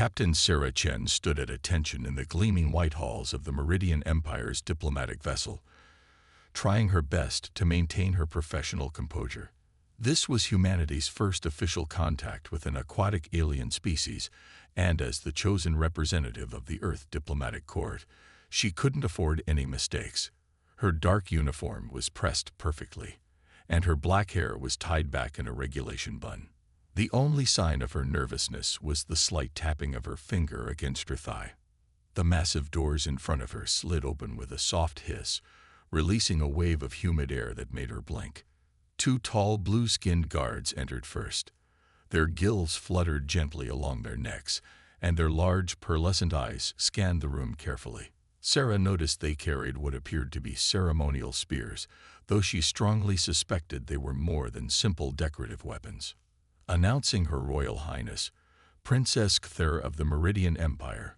Captain Sarah Chen stood at attention in the gleaming white halls of the Meridian Empire's diplomatic vessel, trying her best to maintain her professional composure. This was humanity's first official contact with an aquatic alien species, and as the chosen representative of the Earth diplomatic court, she couldn't afford any mistakes. Her dark uniform was pressed perfectly, and her black hair was tied back in a regulation bun. The only sign of her nervousness was the slight tapping of her finger against her thigh. The massive doors in front of her slid open with a soft hiss, releasing a wave of humid air that made her blink. Two tall, blue-skinned guards entered first. Their gills fluttered gently along their necks, and their large, pearlescent eyes scanned the room carefully. Sarah noticed they carried what appeared to be ceremonial spears, though she strongly suspected they were more than simple decorative weapons. Announcing Her Royal Highness, Princess Cthulhu of the Meridian Empire,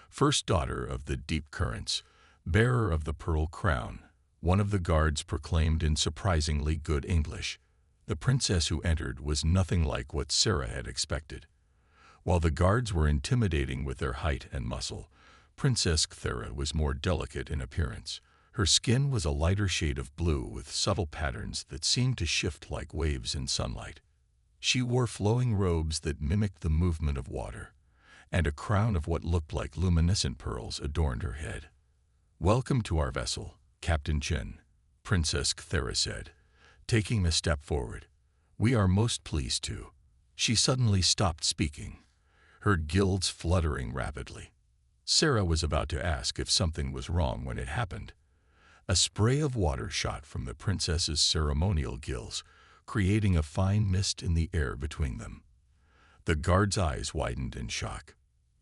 first daughter of the Deep Currents, bearer of the Pearl Crown, one of the guards proclaimed in surprisingly good English. The princess who entered was nothing like what Sarah had expected. While the guards were intimidating with their height and muscle, Princess Cthulhu was more delicate in appearance. Her skin was a lighter shade of blue with subtle patterns that seemed to shift like waves in sunlight. She wore flowing robes that mimicked the movement of water, and a crown of what looked like luminescent pearls adorned her head. "Welcome to our vessel, Captain Chen," Princess Cthulhu said, taking a step forward. "We are most pleased to." She suddenly stopped speaking, her gills fluttering rapidly. Sarah was about to ask if something was wrong when it happened. A spray of water shot from the princess's ceremonial gills, creating a fine mist in the air between them. The guard's eyes widened in shock.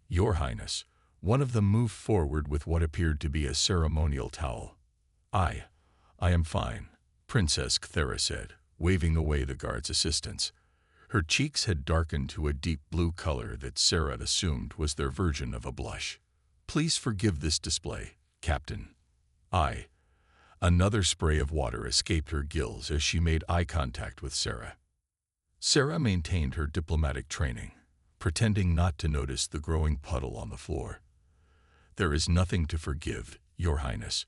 "Your Highness," one of them moved forward with what appeared to be a ceremonial towel. I am fine," Princess Cthulhu said, waving away the guard's assistants. Her cheeks had darkened to a deep blue color that Sarah assumed was their version of a blush. "Please forgive this display, Captain." Another spray of water escaped her gills as she made eye contact with Sarah. Sarah maintained her diplomatic training, pretending not to notice the growing puddle on the floor. "There is nothing to forgive, Your Highness.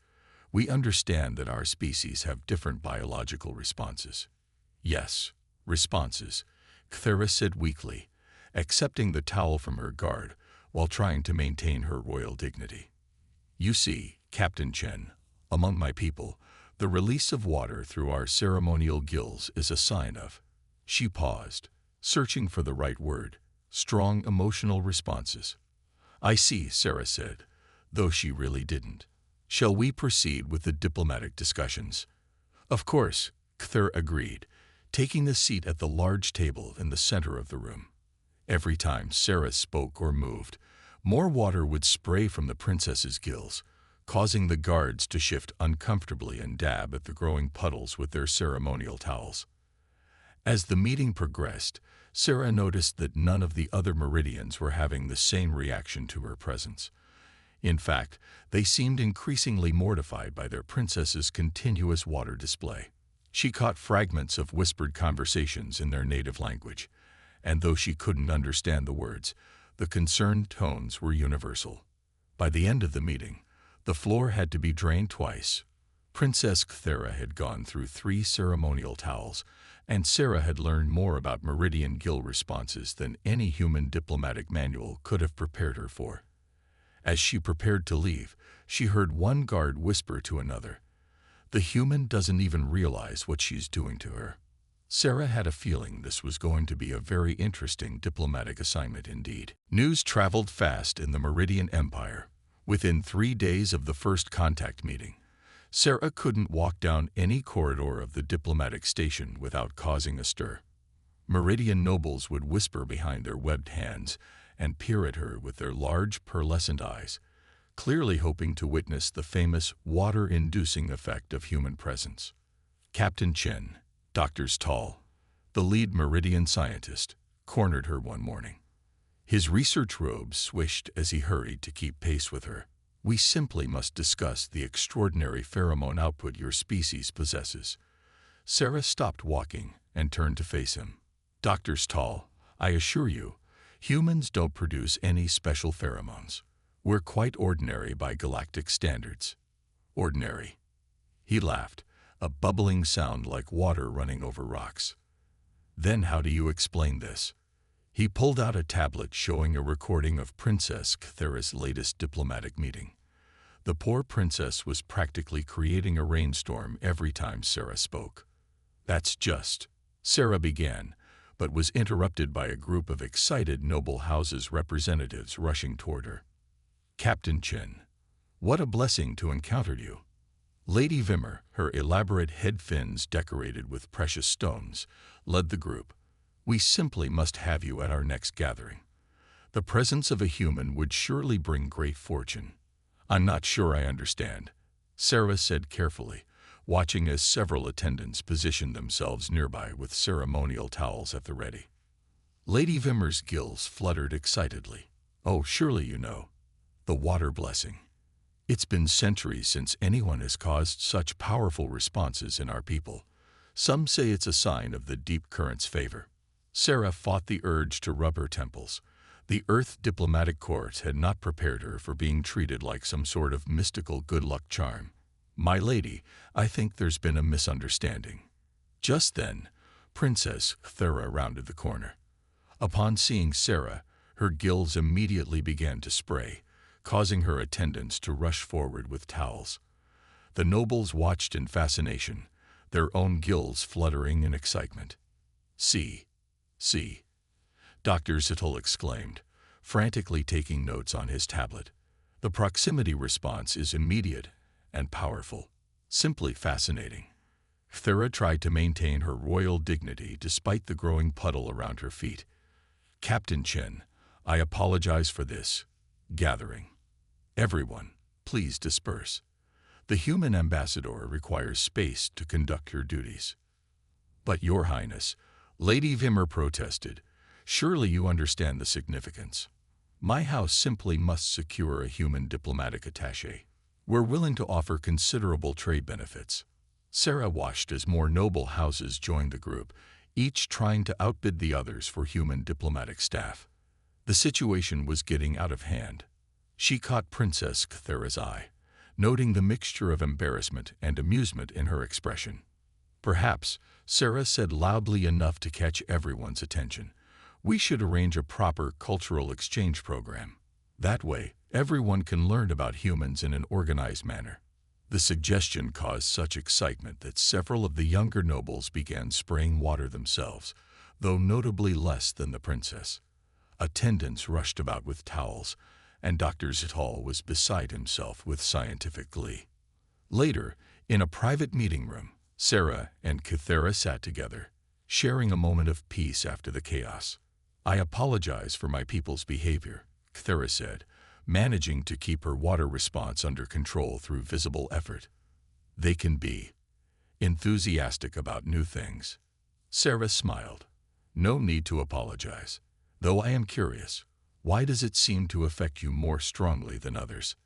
We understand that our species have different biological responses." "Yes, responses," Cthulhu said weakly, accepting the towel from her guard while trying to maintain her royal dignity. "You see, Captain Chen, among my people, the release of water through our ceremonial gills is a sign of—" She paused, searching for the right word. "Strong emotional responses." "I see," Sarah said, though she really didn't. "Shall we proceed with the diplomatic discussions?" "Of course," Cthulhu agreed, taking a seat at the large table in the center of the room. Every time Sarah spoke or moved, more water would spray from the princess's gills, causing the guards to shift uncomfortably and dab at the growing puddles with their ceremonial towels. As the meeting progressed, Sarah noticed that none of the other Meridians were having the same reaction to her presence. In fact, they seemed increasingly mortified by their princess's continuous water display. She caught fragments of whispered conversations in their native language, and though she couldn't understand the words, the concerned tones were universal. By the end of the meeting, the floor had to be drained twice. Princess Cthulhu had gone through 3 ceremonial towels, and Sarah had learned more about meridian gill responses than any human diplomatic manual could have prepared her for. As she prepared to leave, she heard one guard whisper to another, "The human doesn't even realize what she's doing to her." Sarah had a feeling this was going to be a very interesting diplomatic assignment indeed. News traveled fast in the Meridian Empire. Within 3 days of the first contact meeting, Sarah couldn't walk down any corridor of the diplomatic station without causing a stir. Meridian nobles would whisper behind their webbed hands and peer at her with their large pearlescent eyes, clearly hoping to witness the famous water-inducing effect of human presence. Captain Chen, Dr. Tall, the lead Meridian scientist, cornered her one morning. His research robes swished as he hurried to keep pace with her. "We simply must discuss the extraordinary pheromone output your species possesses." Sarah stopped walking and turned to face him. "Dr. Tall, I assure you, Humans don't produce any special pheromones. We're quite ordinary by galactic standards. Ordinary. He laughed, a bubbling sound like water running over rocks. Then how do you explain this? He pulled out a tablet showing a recording of Princess Cthera's latest diplomatic meeting. The poor princess was practically creating a rainstorm every time Sarah spoke. That's just, Sarah began, but was interrupted by a group of excited Noble House's representatives rushing toward her. Captain Chen, what a blessing to encounter you. Lady Vimmer, her elaborate head fins decorated with precious stones, led the group. We simply must have you at our next gathering. The presence of a human would surely bring great fortune. I'm not sure I understand, Sarah said carefully, watching as several attendants positioned themselves nearby with ceremonial towels at the ready. Lady Vimmer's gills fluttered excitedly. Oh, surely you know. The water blessing. It's been centuries since anyone has caused such powerful responses in our people. Some say it's a sign of the deep current's favor. Sarah fought the urge to rub her temples. The Earth diplomatic court had not prepared her for being treated like some sort of mystical good luck charm. My lady, I think there's been a misunderstanding. Just then, Princess Cthera rounded the corner. Upon seeing Sarah, her gills immediately began to spray, causing her attendants to rush forward with towels. The nobles watched in fascination, their own gills fluttering in excitement. See, Dr. Zittel exclaimed, frantically taking notes on his tablet. The proximity response is immediate and powerful, simply fascinating. Cthera tried to maintain her royal dignity despite the growing puddle around her feet. Captain Chen, I apologize for this gathering. Everyone, please disperse. The human ambassador requires space to conduct her duties. But Your Highness, Lady Vimmer protested, surely you understand the significance. My house simply must secure a human diplomatic attaché. We're willing to offer considerable trade benefits. Sarah watched as more noble houses joined the group, each trying to outbid the others for human diplomatic staff. The situation was getting out of hand. She caught Princess Cthera's eye, noting the mixture of embarrassment and amusement in her expression. Perhaps, Sarah said loudly enough to catch everyone's attention. We should arrange a proper cultural exchange program. That way, everyone can learn about humans in an organized manner. The suggestion caused such excitement that several of the younger nobles began spraying water themselves, though notably less than the princess. Attendants rushed about with towels, and Dr. Zittel was beside himself with scientific glee. Later, in a private meeting room, Sarah and Cthera sat together, sharing a moment of peace after the chaos. I apologize for my people's behavior, Cthera said, managing to keep her water response under control through visible effort. They can be enthusiastic about new things. Sarah smiled. No need to apologize. Though I am curious, why does it seem to affect you more strongly than others?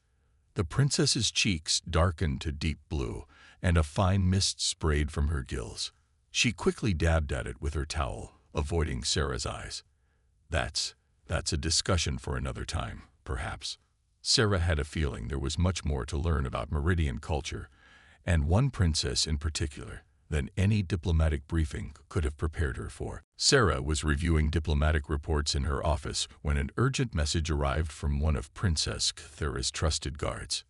The princess's cheeks darkened to deep blue, and a fine mist sprayed from her gills. She quickly dabbed at it with her towel, avoiding Sarah's eyes. That's a discussion for another time, perhaps. Sarah had a feeling there was much more to learn about Meridian culture, and one princess in particular, than any diplomatic briefing could have prepared her for. Sarah was reviewing diplomatic reports in her office when an urgent message arrived from one of Princess Cthera's trusted guards.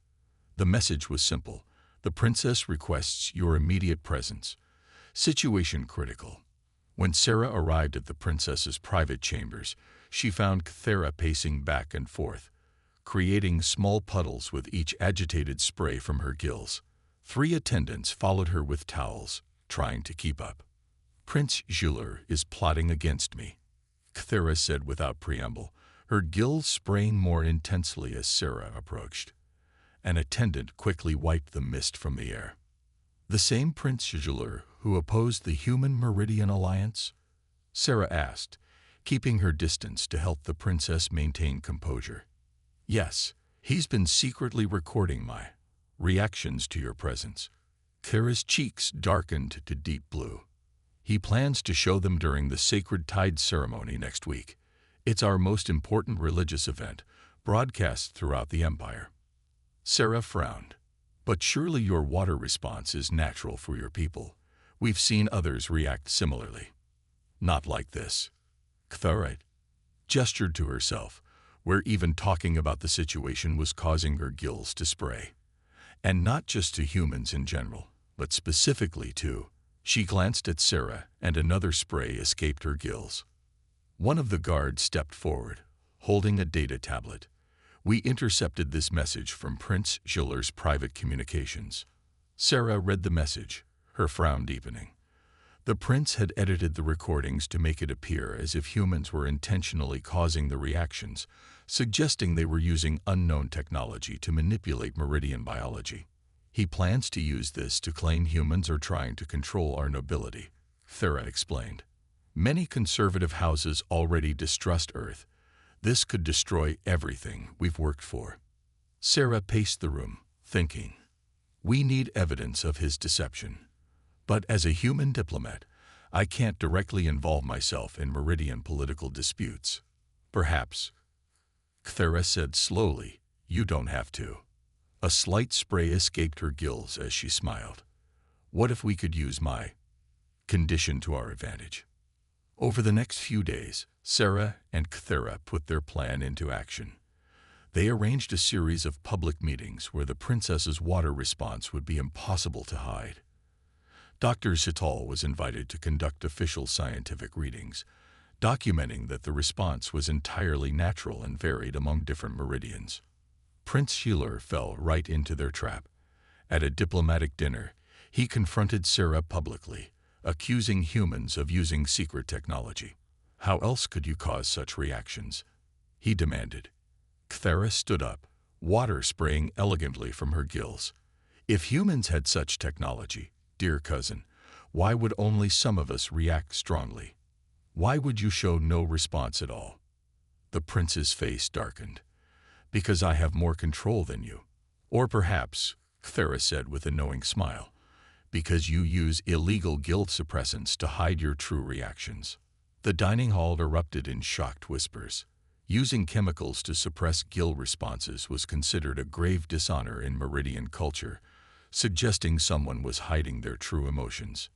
The message was simple. The princess requests your immediate presence. Situation critical. When Sarah arrived at the princess's private chambers, she found Cthera pacing back and forth, creating small puddles with each agitated spray from her gills. 3 attendants followed her with towels, trying to keep up. Prince Juler is plotting against me, Cthera said without preamble, her gills spraying more intensely as Sarah approached. An attendant quickly wiped the mist from the air. The same Prince Juler who opposed the Human Meridian Alliance? Sarah asked, keeping her distance to help the princess maintain composure. Yes, he's been secretly recording my reactions to your presence. Cthera's cheeks darkened to deep blue. He plans to show them during the sacred tide ceremony next week. It's our most important religious event, broadcast throughout the empire. Sarah frowned. But surely your water response is natural for your people. We've seen others react similarly. Not like this. Cthulhu gestured to herself, where even talking about the situation was causing her gills to spray. And not just to humans in general, but specifically to. She glanced at Sarah, and another spray escaped her gills. One of the guards stepped forward, holding a data tablet. We intercepted this message from Prince Schiller's private communications. Sarah read the message, her frown deepening. The prince had edited the recordings to make it appear as if humans were intentionally causing the reactions, suggesting they were using unknown technology to manipulate meridian biology. He plans to use this to claim humans are trying to control our nobility, Thera explained. Many conservative houses already distrust Earth. This could destroy everything we've worked for. Sarah paced the room, thinking. We need evidence of his deception. But as a human diplomat, I can't directly involve myself in Meridian political disputes. Perhaps, Thera said slowly, you don't have to. A slight spray escaped her gills as she smiled. What if we could use my condition to our advantage? Over the next few days, Sarah and Cthera put their plan into action. They arranged a series of public meetings where the princess's water response would be impossible to hide. Dr. Sital was invited to conduct official scientific readings, documenting that the response was entirely natural and varied among different meridians. Prince Schiller fell right into their trap. At a diplomatic dinner, he confronted Sarah publicly, accusing humans of using secret technology. How else could you cause such reactions? He demanded. Cthera stood up, water spraying elegantly from her gills. If humans had such technology, dear cousin, why would only some of us react strongly? Why would you show no response at all? The prince's face darkened. Because I have more control than you. Or perhaps, Cthera said with a knowing smile, because you use illegal guilt suppressants to hide your true reactions. The dining hall erupted in shocked whispers. Using chemicals to suppress guilt responses was considered a grave dishonor in Meridian culture, suggesting someone was hiding their true emotions.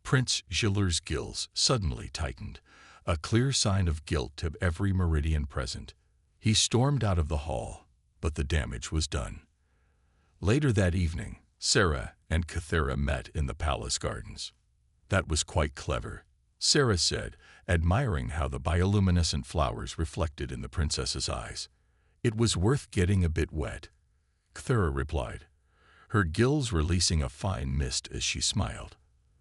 Prince Schiller's gills suddenly tightened, a clear sign of guilt to every Meridian present. He stormed out of the hall, but the damage was done. Later that evening, Sarah and Cthera met in the palace gardens. That was quite clever, Sarah said, admiring how the bioluminescent flowers reflected in the princess's eyes. It was worth getting a bit wet, Cthera replied, her gills releasing a fine mist as she smiled.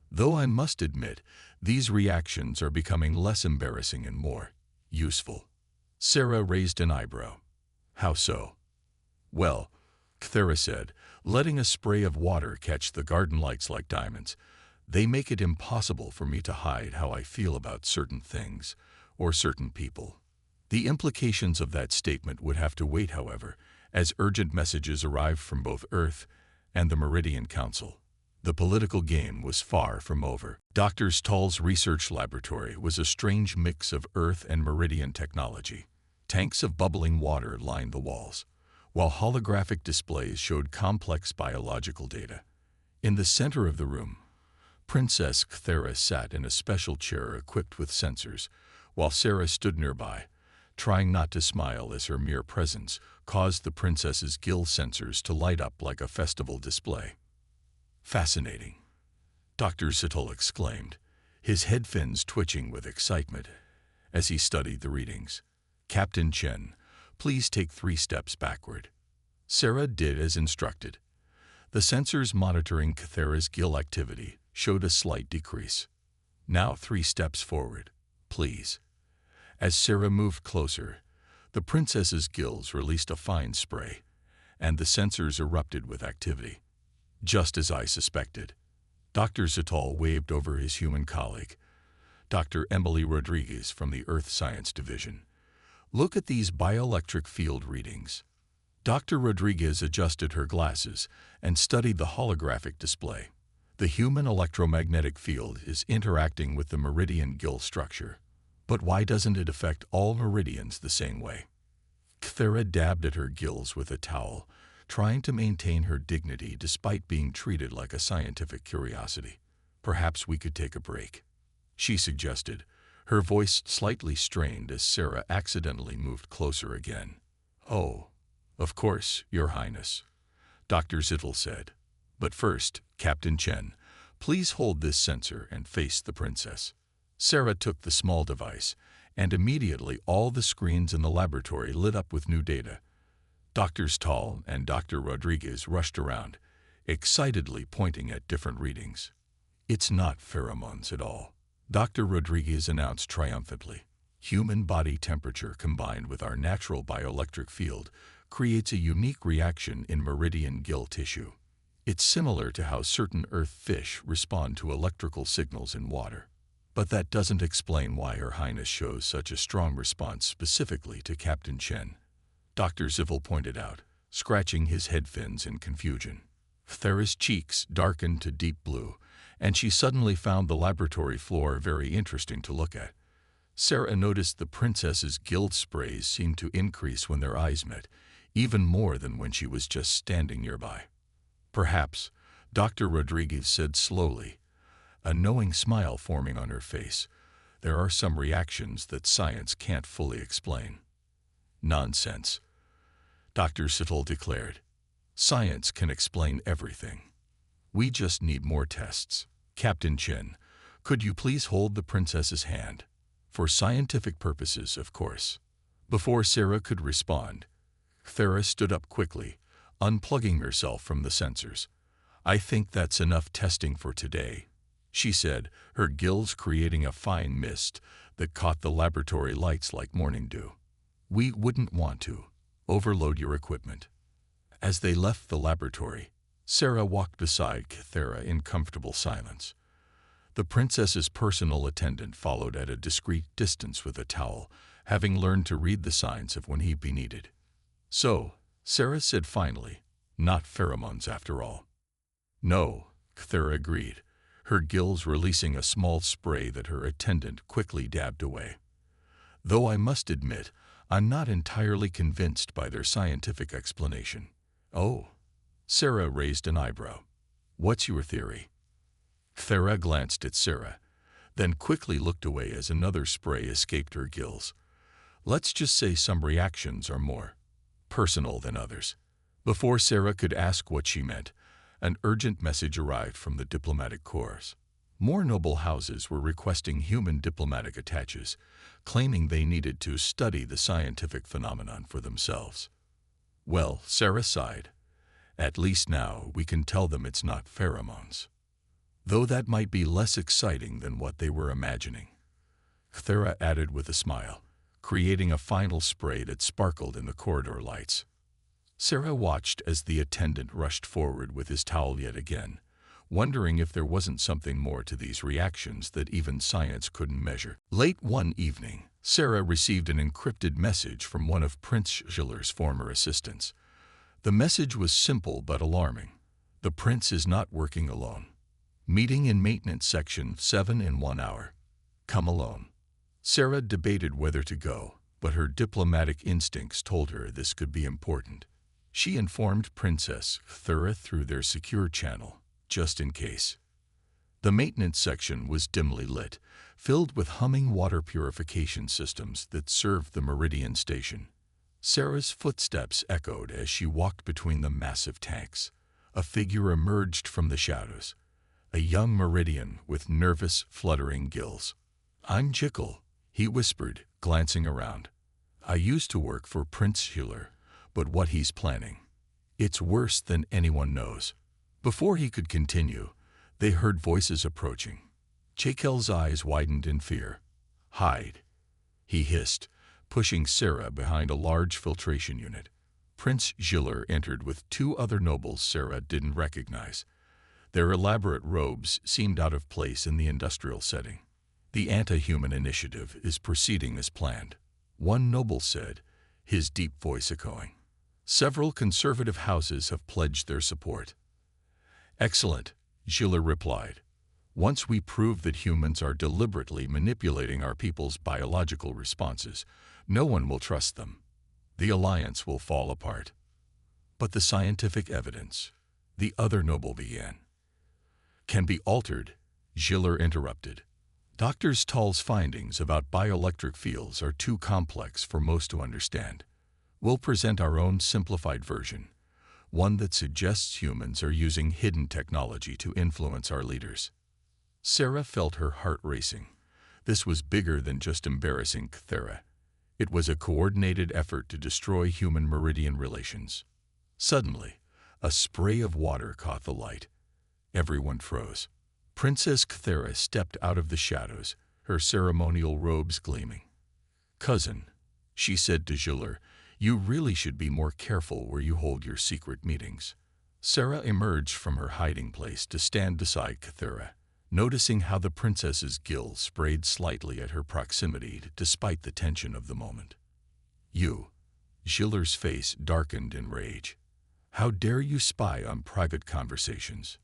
Though I must admit, these reactions are becoming less embarrassing and more useful. Sarah raised an eyebrow. How so? Well, Cthera said, letting a spray of water catch the garden lights like diamonds. They make it impossible for me to hide how I feel about certain things or certain people. The implications of that statement would have to wait, however, as urgent messages arrived from both Earth and the Meridian Council. The political game was far from over. Dr. Stahl's research laboratory was a strange mix of Earth and Meridian technology. Tanks of bubbling water lined the walls, while holographic displays showed complex biological data. In the center of the room, Princess Cthera sat in a special chair equipped with sensors, while Sarah stood nearby, trying not to smile as her mere presence caused the princess's gill sensors to light up like a festival display. Fascinating, Dr. Sital exclaimed, his head fins twitching with excitement as he studied the readings. Captain Chen, please take 3 steps backward. Sarah did as instructed. The sensors monitoring Cthera's gill activity showed a slight decrease. Now 3 steps forward, please. As Sarah moved closer, the princess's gills released a fine spray, and the sensors erupted with activity. Just as I suspected. Dr. Sital waved over his human colleague, Dr. Emily Rodriguez from the Earth Science Division. Look at these bioelectric field readings. Dr. Rodriguez adjusted her glasses and studied the holographic display. The human electromagnetic field is interacting with the meridian gill structure. But why doesn't it affect all meridians the same way? Cthulhu dabbed at her gills with a towel, trying to maintain her dignity despite being treated like a scientific curiosity. Perhaps we could take a break, she suggested, her voice slightly strained as Sarah accidentally moved closer again. Oh, of course, Your Highness, Dr. Zittel said. But first, Captain Chen, please hold this sensor and face the princess. Sarah took the small device, and immediately all the screens in the laboratory lit up with new data. Dr. Stahl and Dr. Rodriguez rushed around, excitedly pointing at different readings. It's not pheromones at all, Dr. Rodriguez announced triumphantly. Human body temperature combined with our natural bioelectric field creates a unique reaction in meridian gill tissue. It's similar to how certain earth fish respond to electrical signals in water. But that doesn't explain why Her Highness shows such a strong response specifically to Captain Chen, Dr. Zittel pointed out, scratching his head fins in confusion. Thera's cheeks darkened to deep blue, and she suddenly found the laboratory floor very interesting to look at. Sarah noticed the princess's gill sprays seemed to increase when their eyes met, even more than when she was just standing nearby. Perhaps, Dr. Rodriguez said slowly, a knowing smile forming on her face, there are some reactions that science can't fully explain. Nonsense, Dr. Zittel declared. Science can explain everything. We just need more tests. Captain Chen, could you please hold the princess's hand? For scientific purposes, of course. Before Sarah could respond, Thera stood up quickly, unplugging herself from the sensors. I think that's enough testing for today, she said, her gills creating a fine mist that caught the laboratory lights like morning dew. We wouldn't want to overload your equipment. As they left the laboratory, Sarah walked beside Thera in comfortable silence. The princess's personal attendant followed at a discreet distance with a towel, having learned to read the signs of when he'd be needed. So, Sarah said finally, not pheromones after all. No, Thera agreed, her gills releasing a small spray that her attendant quickly dabbed away. Though I must admit, I'm not entirely convinced by their scientific explanation. Oh, Sarah raised an eyebrow. What's your theory? Thera glanced at Sarah, then quickly looked away as another spray escaped her gills. Let's just say some reactions are more personal than others. Before Sarah could ask what she meant, an urgent message arrived from the diplomatic corps. More noble houses were requesting human diplomatic attaches, claiming they needed to study the scientific phenomenon for themselves. Well, Sarah sighed. At least now we can tell them it's not pheromones. Though that might be less exciting than what they were imagining. Thera added with a smile, creating a final spray that sparkled in the corridor lights. Sarah watched as the attendant rushed forward with his towel yet again, wondering if there wasn't something more to these reactions that even science couldn't measure. Late one evening, Sarah received an encrypted message from one of Prince Schiller's former assistants. The message was simple but alarming. The prince is not working alone. Meeting in maintenance section 7 in 1 hour. Come alone. Sarah debated whether to go, but her diplomatic instincts told her this could be important. She informed Princess Thera through their secure channel, just in case. The maintenance section was dimly lit, filled with humming water purification systems that served the Meridian station. Sarah's footsteps echoed as she walked between the massive tanks. A figure emerged from the shadows, a young Meridian with nervous, fluttering gills. I'm Jekyll, he whispered, glancing around. I used to work for Prince Schiller, but what he's planning, it's worse than anyone knows. Before he could continue, they heard voices approaching. Jekyll's eyes widened in fear. Hide, he hissed, pushing Sarah behind a large filtration unit. Prince Schiller entered with 2 other nobles Sarah didn't recognize. Their elaborate robes seemed out of place in the industrial setting. The anti-human initiative is proceeding as planned, one noble said, his deep voice echoing. Several conservative houses have pledged their support. Excellent, Schiller replied. Once we prove that humans are deliberately manipulating our people's biological responses, no one will trust them. The alliance will fall apart. But the scientific evidence, the other noble began, can be altered, Giller interrupted. Dr. Stahl's findings about bioelectric fields are too complex for most to understand. We'll present our own simplified version, one that suggests humans are using hidden technology to influence our leaders. Sarah felt her heart racing. This was bigger than just embarrassing Cthera. It was a coordinated effort to destroy human-meridian relations. Suddenly, a spray of water caught the light. Everyone froze. Princess Cthera stepped out of the shadows, her ceremonial robes gleaming. "Cousin," she said to Giller, "you really should be more careful where you hold your secret meetings." Sarah emerged from her hiding place to stand beside Cthera, noticing how the princess's gill sprayed slightly at her proximity despite the tension of the moment. "You," Giller's face darkened in rage. "How dare you spy on private conversations?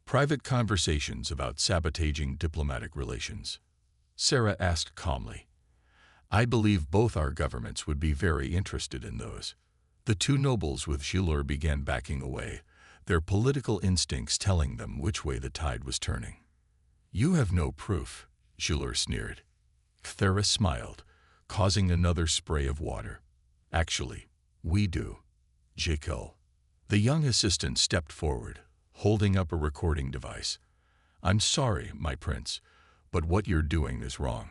Private conversations about sabotaging diplomatic relations?" Sarah asked calmly. "I believe both our governments would be very interested in those." The two nobles with Giller began backing away, their political instincts telling them which way the tide was turning. "You have no proof," Giller sneered. Cthera smiled, causing another spray of water. "Actually, we do." Jekyll. The young assistant stepped forward, holding up a recording device. "I'm sorry, my prince, but what you're doing is wrong."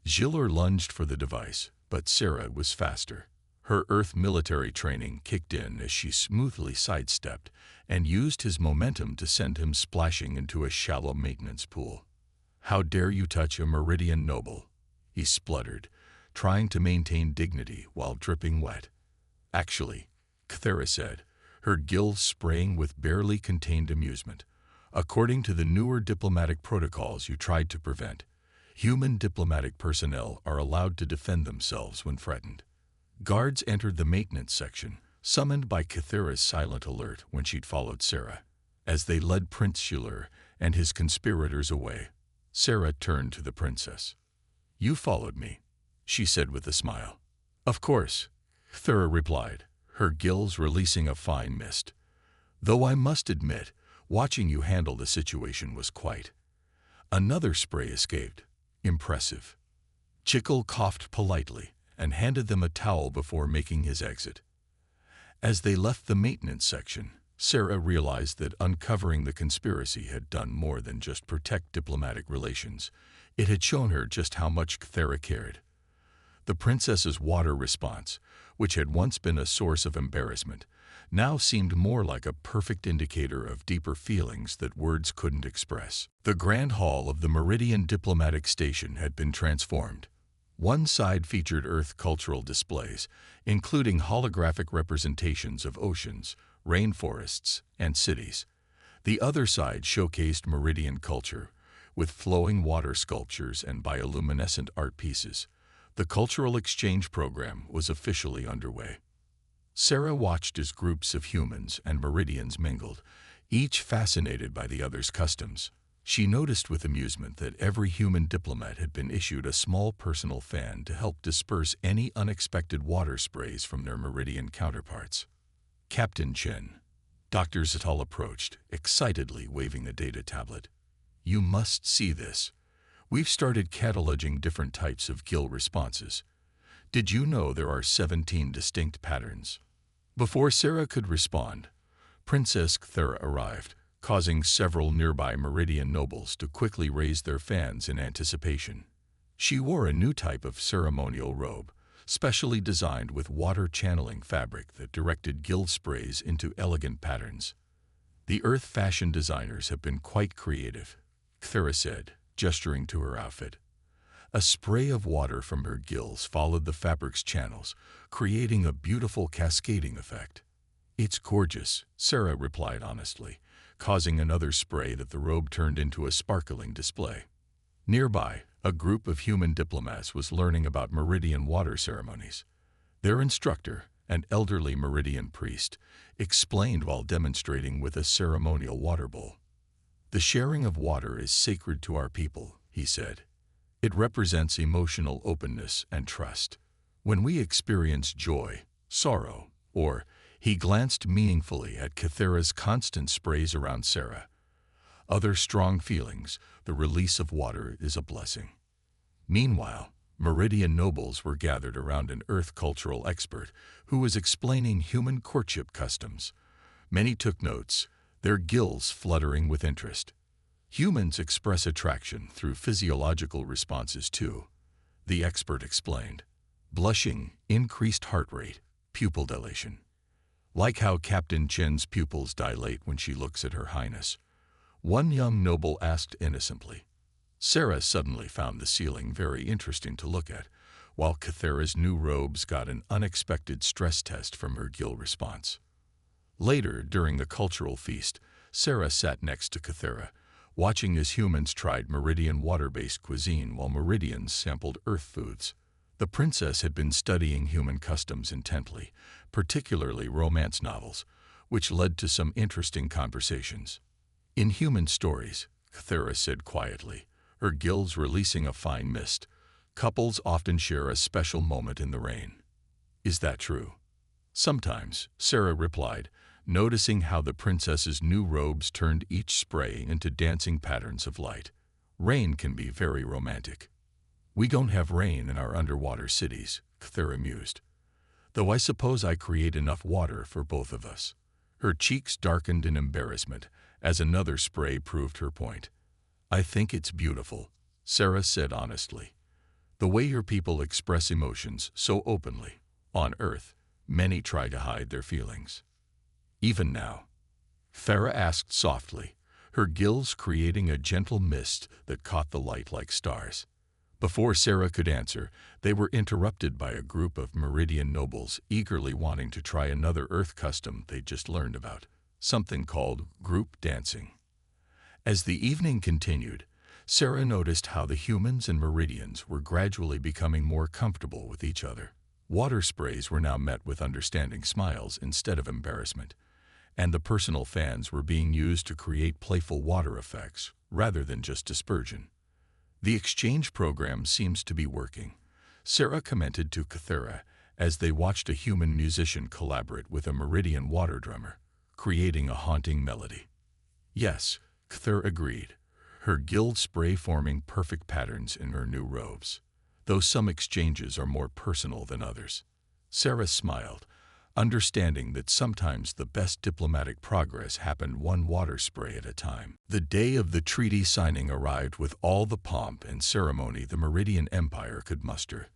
Giller lunged for the device, but Sarah was faster. Her Earth military training kicked in as she smoothly sidestepped and used his momentum to send him splashing into a shallow maintenance pool. "How dare you touch a Meridian noble?" he spluttered, trying to maintain dignity while dripping wet. "Actually," Cthera said, her gills spraying with barely contained amusement, "according to the newer diplomatic protocols you tried to prevent, human diplomatic personnel are allowed to defend themselves when threatened." Guards entered the maintenance section, summoned by Cthera's silent alert when she'd followed Sarah. As they led Prince Giller and his conspirators away, Sarah turned to the princess. "You followed me," she said with a smile. "Of course," Cthera replied, her gills releasing a fine mist. "Though I must admit, watching you handle the situation was quite." Another spray escaped. Impressive. Jekyll coughed politely and handed them a towel before making his exit. As they left the maintenance section, Sarah realized that uncovering the conspiracy had done more than just protect diplomatic relations. It had shown her just how much Cthera cared. The princess's water response, which had once been a source of embarrassment, now seemed more like a perfect indicator of deeper feelings that words couldn't express. The grand hall of the Meridian Diplomatic Station had been transformed. One side featured Earth cultural displays, including holographic representations of oceans, rainforests, and cities. The other side showcased Meridian culture, with flowing water sculptures and bioluminescent art pieces. The cultural exchange program was officially underway. Sarah watched as groups of humans and Meridians mingled, each fascinated by the other's customs. She noticed with amusement that every human diplomat had been issued a small personal fan to help disperse any unexpected water sprays from their Meridian counterparts. "Captain Chen," Dr. Stahl approached, excitedly waving a data tablet. "You must see this. We've started cataloging different types of gill responses. Did you know there are 17 distinct patterns?" Before Sarah could respond, Princess Cthera arrived, causing several nearby Meridian nobles to quickly raise their fans in anticipation. She wore a new type of ceremonial robe, specially designed with water-channeling fabric that directed gill sprays into elegant patterns. "The Earth fashion designers have been quite creative," Cthera said, gesturing to her outfit. A spray of water from her gills followed the fabric's channels, creating a beautiful cascading effect. "It's gorgeous," Sarah replied honestly, causing another spray that the robe turned into a sparkling display. Nearby, a group of human diplomats was learning about Meridian water ceremonies. Their instructor, an elderly Meridian priest, explained while demonstrating with a ceremonial water bowl. "The sharing of water is sacred to our people," he said. "It represents emotional openness and trust. When we experience joy, sorrow, or..." He glanced meaningfully at Kythera's constant sprays around Sarah. "Other strong feelings, the release of water is a blessing." Meanwhile, Meridian nobles were gathered around an earth cultural expert who was explaining human courtship customs. Many took notes, their gills fluttering with interest. "Humans express attraction through physiological responses too," the expert explained. "Blushing, increased heart rate, pupil dilation. Like how Captain Chen's pupils dilate when she looks at Her Highness," one young noble asked innocently. Sarah suddenly found the ceiling very interesting to look at, while Kythera's new robes got an unexpected stress test from her gill response. Later, during the cultural feast, Sarah sat next to Kythera, watching as humans tried Meridian water-based cuisine while Meridians sampled earth foods. The princess had been studying human customs intently, particularly romance novels, which led to some interesting conversations. "In human stories," Kythera said quietly, her gills releasing a fine mist, "couples often share a special moment in the rain. Is that true?" "Sometimes," Sarah replied, noticing how the princess's new robes turned each spray into dancing patterns of light. "Rain can be very romantic." "We don't have rain in our underwater cities," Kythera mused. "Though I suppose I create enough water for both of us." Her cheeks darkened in embarrassment as another spray proved her point. "I think it's beautiful," Sarah said honestly. "The way your people express emotions so openly. On Earth, many try to hide their feelings." "Even now?" Farah asked softly, her gills creating a gentle mist that caught the light like stars. Before Sarah could answer, they were interrupted by a group of Meridian nobles eagerly wanting to try another Earth custom they'd just learned about, something called group dancing. As the evening continued, Sarah noticed how the humans and Meridians were gradually becoming more comfortable with each other. Water sprays were now met with understanding smiles instead of embarrassment, and the personal fans were being used to create playful water effects rather than just dispersion. "The exchange program seems to be working," Sarah commented to Kythera as they watched a human musician collaborate with a Meridian water drummer, creating a haunting melody. "Yes," Kythera agreed, her gill spray forming perfect patterns in her new robes, "though some exchanges are more personal than others." Sarah smiled, understanding that sometimes the best diplomatic progress happened one water spray at a time. The day of the treaty signing arrived with all the pomp and ceremony the Meridian Empire could muster.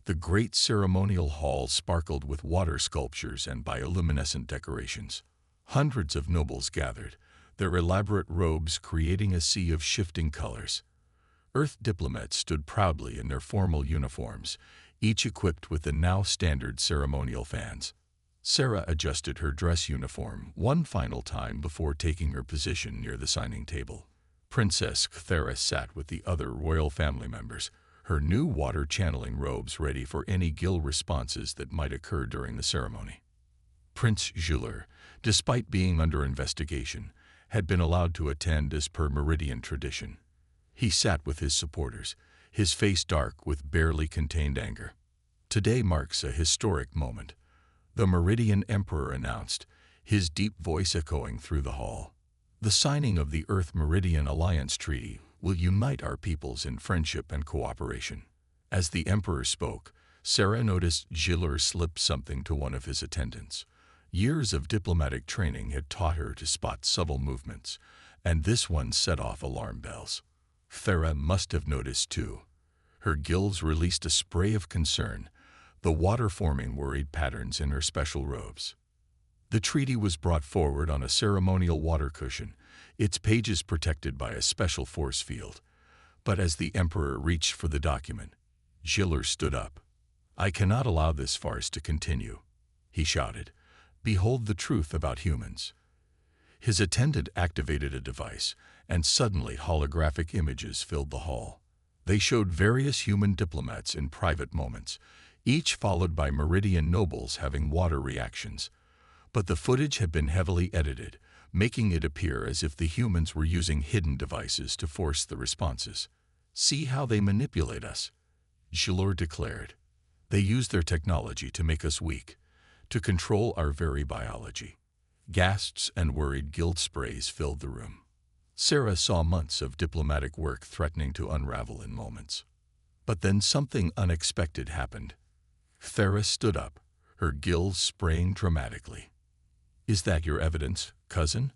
The great ceremonial hall sparkled with water sculptures and bioluminescent decorations. Hundreds of nobles gathered, their elaborate robes creating a sea of shifting colors. Earth diplomats stood proudly in their formal uniforms, each equipped with the now standard ceremonial fans. Sarah adjusted her dress uniform one final time before taking her position near the signing table. Princess Kythera sat with the other royal family members, her new water-channeling robes ready for any gill responses that might occur during the ceremony. Prince Juler, despite being under investigation, had been allowed to attend as per Meridian tradition. He sat with his supporters, his face dark with barely contained anger. "Today marks a historic moment," the Meridian Emperor announced, his deep voice echoing through the hall. "The signing of the Earth-Meridian Alliance Treaty will unite our peoples in friendship and cooperation." As the Emperor spoke, Sarah noticed Juler slip something to one of his attendants. Years of diplomatic training had taught her to spot subtle movements, and this one set off alarm bells. Farah must have noticed too. Her gills released a spray of concern, the water forming worried patterns in her special robes. The treaty was brought forward on a ceremonial water cushion, its pages protected by a special force field. But as the Emperor reached for the document, Juler stood up. "I cannot allow this farce to continue," he shouted. "Behold the truth about humans." His attendant activated a device, and suddenly holographic images filled the hall. They showed various human diplomats in private moments, each followed by Meridian nobles having water reactions. But the footage had been heavily edited, making it appear as if the humans were using hidden devices to force the responses. "See how they manipulate us," Gilor declared. "They use their technology to make us weak, to control our very biology." Gasps and worried guilt sprays filled the room. Sarah saw months of diplomatic work threatening to unravel in moments. But then something unexpected happened. Thera stood up, her gills spraying dramatically. "Is that your evidence, cousin?"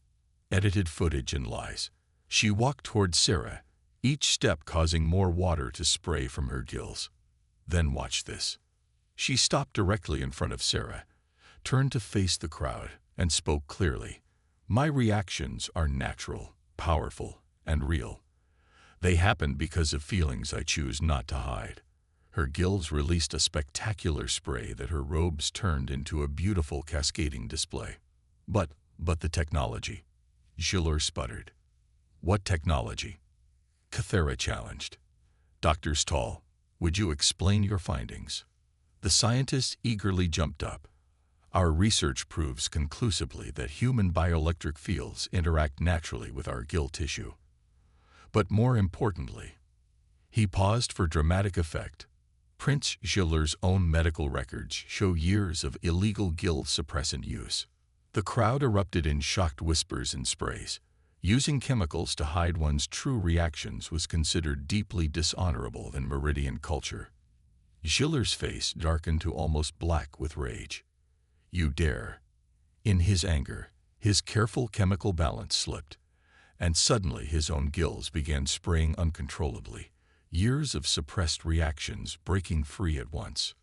Edited footage and lies. She walked toward Sarah, each step causing more water to spray from her gills. "Then watch this." She stopped directly in front of Sarah, turned to face the crowd, and spoke clearly. "My reactions are natural, powerful, and real. They happen because of feelings I choose not to hide." Her gills released a spectacular spray that her robes turned into a beautiful cascading display. But the technology," Gilor sputtered. "What technology?" Cathera challenged. "Dr. Stahl, would you explain your findings?" The scientist eagerly jumped up. "Our research proves conclusively that human bioelectric fields interact naturally with our gill tissue. But more importantly," he paused for dramatic effect, "Prince Gilor's own medical records show years of illegal gill suppressant use." The crowd erupted in shocked whispers and sprays. Using chemicals to hide one's true reactions was considered deeply dishonorable in Meridian culture. Gilor's face darkened to almost black with rage. "You dare!" In his anger, his careful chemical balance slipped, and suddenly his own gills began spraying uncontrollably, years of suppressed reactions breaking free at once.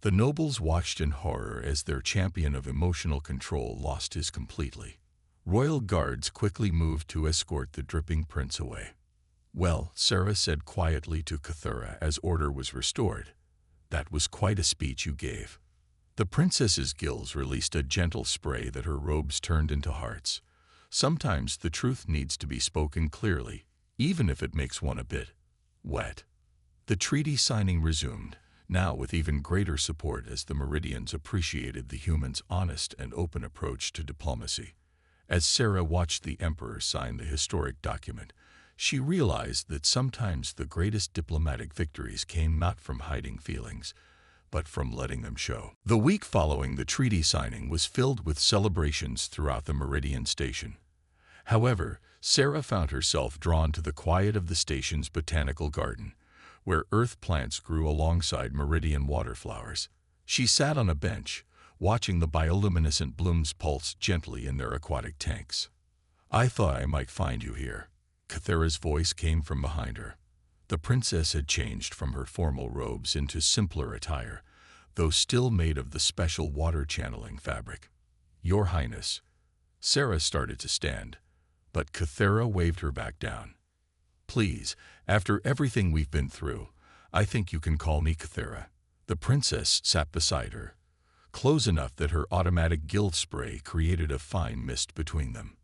The nobles watched in horror as their champion of emotional control lost his completely. Royal guards quickly moved to escort the dripping prince away. "Well," Sarah said quietly to Cathera as order was restored, "that was quite a speech you gave." The princess's gills released a gentle spray that her robes turned into hearts. Sometimes the truth needs to be spoken clearly, even if it makes one a bit wet. The treaty signing resumed, now with even greater support as the Meridians appreciated the humans' honest and open approach to diplomacy. As Sarah watched the emperor sign the historic document, she realized that sometimes the greatest diplomatic victories came not from hiding feelings, but from letting them show. The week following the treaty signing was filled with celebrations throughout the Meridian station. However, Sarah found herself drawn to the quiet of the station's botanical garden, where earth plants grew alongside Meridian waterflowers. She sat on a bench, watching the bioluminescent blooms pulse gently in their aquatic tanks. "I thought I might find you here." Cathera's voice came from behind her. The princess had changed from her formal robes into simpler attire, though still made of the special water-channeling fabric. "Your Highness." Sarah started to stand, but Cathera waved her back down. "Please, after everything we've been through, I think you can call me Cathera." The princess sat beside her, close enough that her automatic gill spray created a fine mist between them.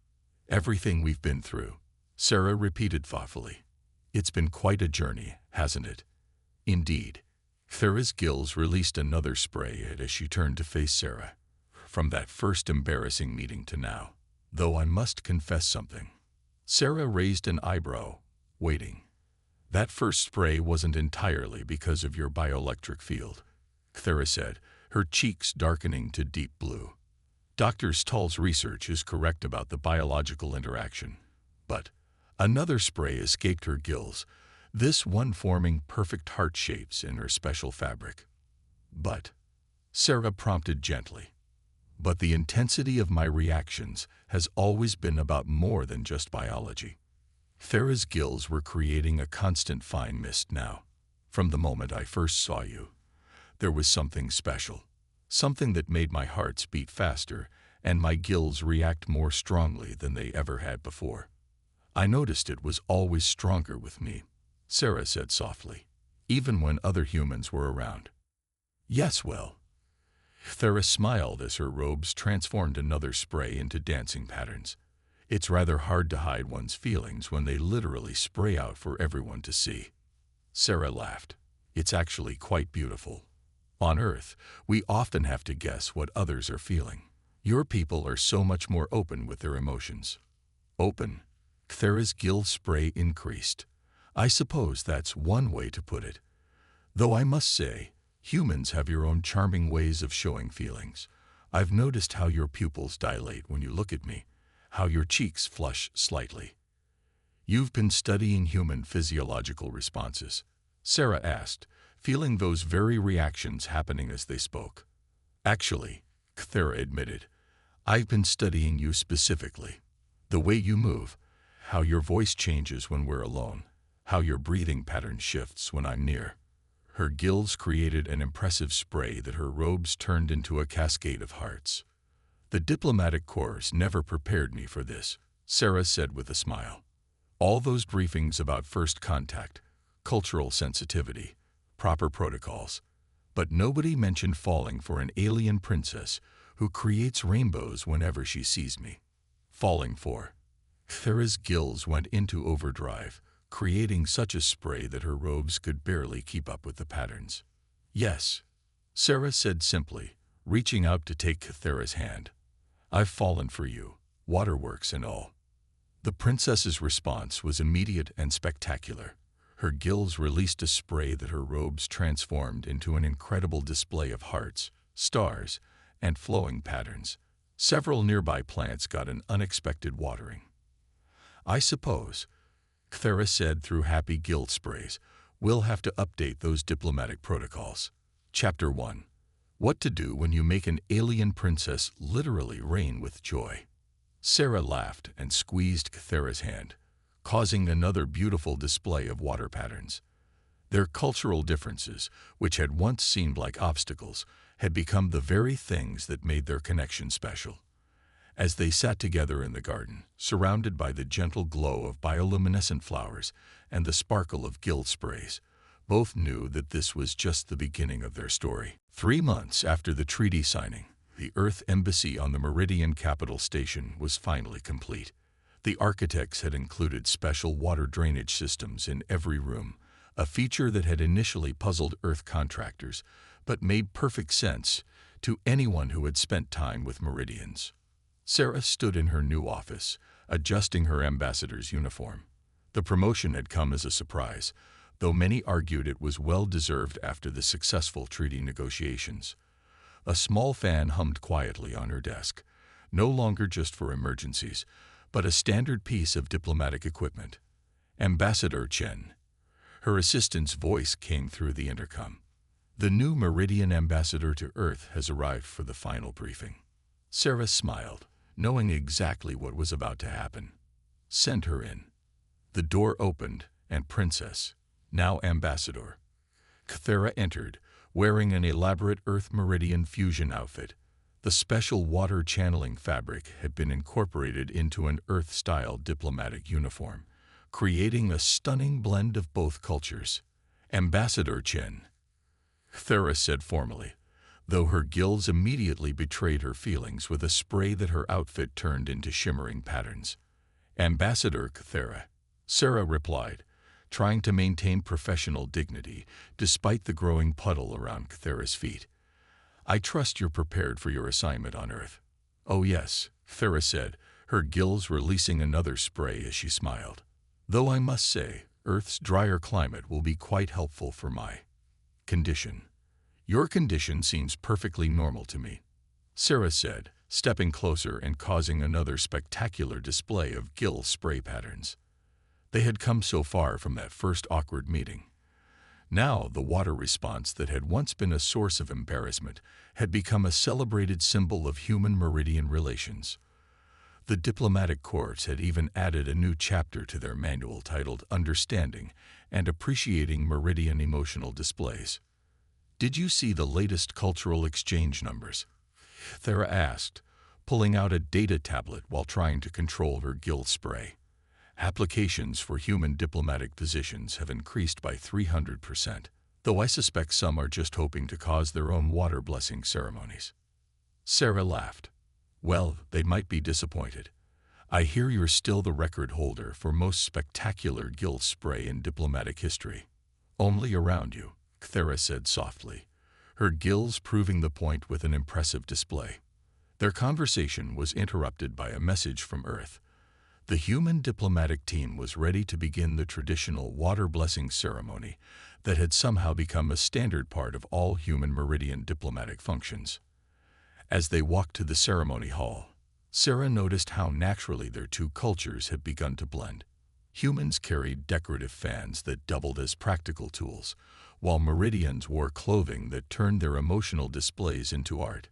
"Everything we've been through," Sarah repeated thoughtfully. "It's been quite a journey, hasn't it?" "Indeed." Cathera's gills released another spray as she turned to face Sarah. "From that first embarrassing meeting to now. Though I must confess something." Sarah raised an eyebrow, waiting. "That first spray wasn't entirely because of your bioelectric field," Cathera said, her cheeks darkening to deep blue. "Dr. Stahl's research is correct about the biological interaction. But another spray escaped her gills, this one forming perfect heart shapes in her special fabric." "But," Sarah prompted gently, "but the intensity of my reactions has always been about more than just biology." Thera's gills were creating a constant fine mist now. "From the moment I first saw you, there was something special, something that made my hearts beat faster and my gills react more strongly than they ever had before. I noticed it was always stronger with me," Sarah said softly, "even when other humans were around." "Yes, well." Thera smiled as her robes transformed another spray into dancing patterns. "It's rather hard to hide one's feelings when they literally spray out for everyone to see." Sarah laughed. "It's actually quite beautiful. On Earth, we often have to guess what others are feeling. Your people are so much more open with their emotions. Open. Kthera's gill spray increased. I suppose that's one way to put it. Though I must say, humans have your own charming ways of showing feelings. I've noticed how your pupils dilate when you look at me, how your cheeks flush slightly. You've been studying human physiological responses, Sarah asked, feeling those very reactions happening as they spoke. Actually, Kthera admitted, I've been studying you specifically. The way you move, how your voice changes when we're alone, how your breathing pattern shifts when I'm near. Her gills created an impressive spray that her robes turned into a cascade of hearts. The diplomatic corps never prepared me for this, Sarah said with a smile. All those briefings about first contact, cultural sensitivity, proper protocols. But nobody mentioned falling for an alien princess who creates rainbows whenever she sees me. Falling for. Kthera's gills went into overdrive, creating such a spray that her robes could barely keep up with the patterns. Yes, Sarah said simply, reaching out to take Kthera's hand. I've fallen for you, waterworks and all. The princess's response was immediate and spectacular. Her gills released a spray that her robes transformed into an incredible display of hearts, stars, and flowing patterns. Several nearby plants got an unexpected watering. I suppose, Kthera said through happy gill sprays, we'll have to update those diplomatic protocols. Chapter 1. What to do when you make an alien princess literally rain with joy. Sarah laughed and squeezed Kthera's hand, causing another beautiful display of water patterns. Their cultural differences, which had once seemed like obstacles, had become the very things that made their connection special. As they sat together in the garden, surrounded by the gentle glow of bioluminescent flowers and the sparkle of gill sprays, both knew that this was just the beginning of their story. 3 months after the treaty signing, the Earth Embassy on the Meridian Capital Station was finally complete. The architects had included special water drainage systems in every room, a feature that had initially puzzled Earth contractors, but made perfect sense to anyone who had spent time with Meridians. Sarah stood in her new office, adjusting her ambassador's uniform. The promotion had come as a surprise, though many argued it was well-deserved after the successful treaty negotiations. A small fan hummed quietly on her desk, no longer just for emergencies, but a standard piece of diplomatic equipment. Ambassador Chen. Her assistant's voice came through the intercom. The new Meridian ambassador to Earth has arrived for the final briefing. Sarah smiled, knowing exactly what was about to happen. Send her in. The door opened, and Princess, now Ambassador, Kthera entered, wearing an elaborate Earth Meridian fusion outfit. The special water channeling fabric had been incorporated into an Earth-style diplomatic uniform, creating a stunning blend of both cultures. Ambassador Chen, Kthera said formally, though her gills immediately betrayed her feelings with a spray that her outfit turned into shimmering patterns. Ambassador Kthera, Sarah replied, trying to maintain professional dignity despite the growing puddle around Kthera's feet. I trust you're prepared for your assignment on Earth. Oh yes, Kthera said, her gills releasing another spray as she smiled. Though I must say, Earth's drier climate will be quite helpful for my condition. Your condition seems perfectly normal to me, Sarah said, stepping closer and causing another spectacular display of gill spray patterns. They had come so far from that first awkward meeting. Now the water response that had once been a source of embarrassment had become a celebrated symbol of human Meridian relations. The diplomatic corps had even added a new chapter to their manual titled Understanding and Appreciating Meridian Emotional Displays. Did you see the latest cultural exchange numbers? Kthera asked, pulling out a data tablet while trying to control her gill spray. Applications for human diplomatic positions have increased by 300%, though I suspect some are just hoping to cause their own water blessing ceremonies. Sarah laughed. Well, they might be disappointed. I hear you're still the record holder for most spectacular gill spray in diplomatic history. Only around you, Kthera said softly, her gills proving the point with an impressive display. Their conversation was interrupted by a message from Earth. The human diplomatic team was ready to begin the traditional water blessing ceremony that had somehow become a standard part of all human Meridian diplomatic functions. As they walked to the ceremony hall, Sarah noticed how naturally their two cultures had begun to blend. Humans carried decorative fans that doubled as practical tools, while Meridians wore clothing that turned their emotional displays into art.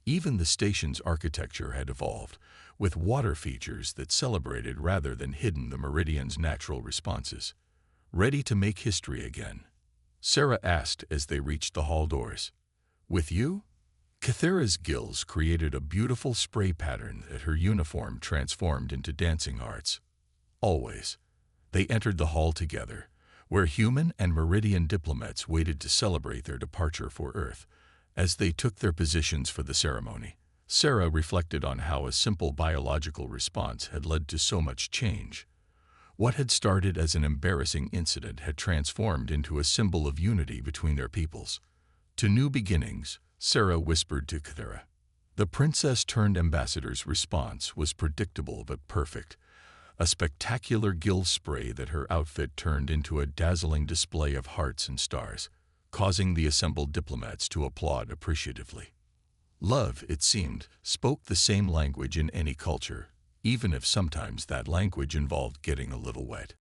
Even the station's architecture had evolved, with water features that celebrated rather than hidden the Meridian's natural responses. Ready to make history again? Sarah asked as they reached the hall doors. With you? Kathera's gills created a beautiful spray pattern that her uniform transformed into dancing arts. Always. They entered the hall together, where human and Meridian diplomats waited to celebrate their departure for Earth. As they took their positions for the ceremony, Sarah reflected on how a simple biological response had led to so much change. What had started as an embarrassing incident had transformed into a symbol of unity between their peoples. To new beginnings, Sarah whispered to Kathera. The princess-turned-ambassador's response was predictable but perfect, a spectacular gill spray that her outfit turned into a dazzling display of hearts and stars, causing the assembled diplomats to applaud appreciatively. Love, it seemed, spoke the same language in any culture, even if sometimes that language involved getting a little wet.